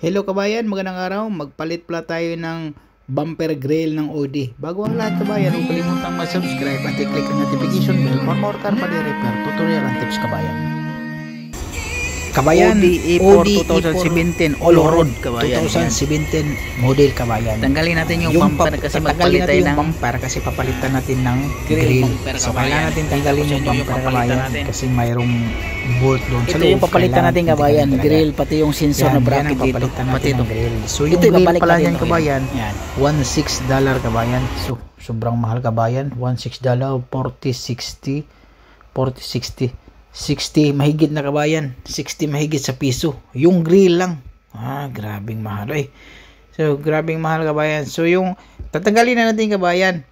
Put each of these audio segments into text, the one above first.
Hello kabayan, magandang araw. Magpalit pala tayo ng bumper grill ng Audi. Bago ang lahat kabayan, huwag kalimutang mag-subscribe at i-click ang notification bell for more car body repair, tutorial and tips kabayan. Kabayan, Audi E4 2017 all road kabayan. 2017 model kabayan. Tanggalin natin yung bumper kasi magpalit tayo ng bumper kasi papalitan natin ng grill. So kailangan natin tanggalin yung bumper kabayan kasi mayroong bolt doon sa loob. Ito yung papalitan natin kabayan, grill pati yung sensor na bracket dito, pati itong grill. So yung grill pala yan kabayan, $16 kabayan. So sobrang mahal kabayan, $16, 40, 60 mahigit na kabayan, 60 mahigit sa piso yung grill lang. Grabing mahal so grabing mahal kabayan. So yung tatanggalin na natin kabayan,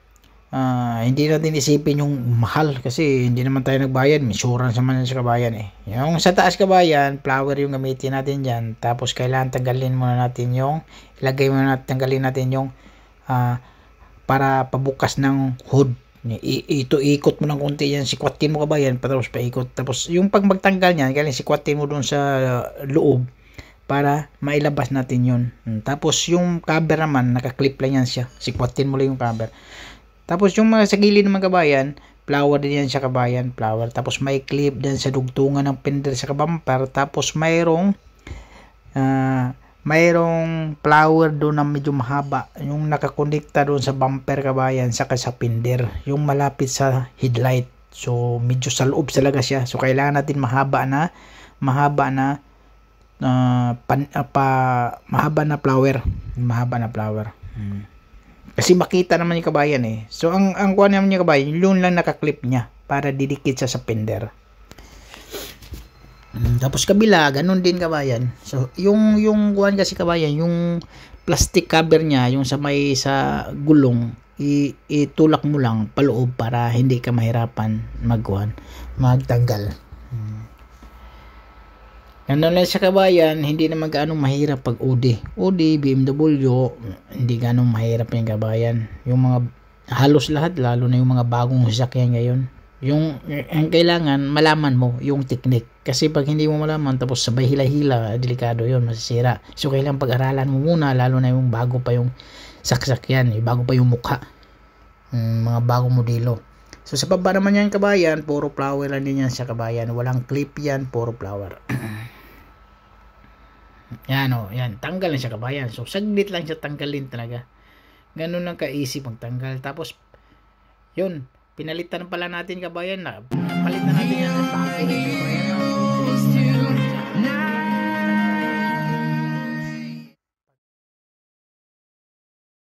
hindi natin isipin yung mahal kasi hindi naman tayo nagbayad, insurance naman sa kabayan yung sa taas kabayan, flower yung gamitin natin dyan. Tapos kailangan tanggalin muna natin yung tanggalin natin yung para pabukas ng hood. Ito ikot mo ng konti yan, sikwatin mo kabayan, tapos paikot. Tapos yung pag magtanggal niyan, kailangan sikwatin mo dun sa loob para mailabas natin yun. Tapos yung cover naman, nakaklip lang yan siya, sikwatin mo lang yung cover. Tapos yung mga sa gilid naman kabayan, flower din yan siya kabayan, flower. Tapos may clip din sa dugtungan ng fender sa bumper. Tapos mayroong flower doon na medyo mahaba, yung nakakonekta doon sa bumper kabayan saka sa fender, yung malapit sa headlight. So medyo sa loob talaga siya. So kailangan natin mahaba na flower. Kasi makita naman yung kabayan So ang kuha naman yung kabayan, yun lang nakaklip niya para didikit siya sa fender. Tapos kabila, ganun din kabayan. So yung kuha kasi kabayan, yung plastic cover niya, yung sa gulong, itulak mo lang paloob para hindi ka mahirapan magtanggal. Ganun lang sa kabayan, hindi naman gaano mahirap pag Audi, BMW, hindi gaano mahirap yung kabayan. Yung mga halos lahat, lalo na yung mga bagong sasakyan ngayon, ang kailangan malaman mo yung technique. Kasi pag hindi mo malaman, tapos sabay hila-hila, delikado yun, masisira. So kailangan pag-aralan mo muna, lalo na yung bago pa yung sakyan, bago pa yung mukha, mga bagong modelo. So sa baba naman yan kabayan, puro flower lang din yan sa kabayan, walang clip yan, puro flower. Yan tanggal na siya kabayan. So saglit lang siya tanggalin talaga, ganun lang ka-easy magtanggal. Tapos yun, pinalitan pala natin kabayan, palitan natin yan ng bago.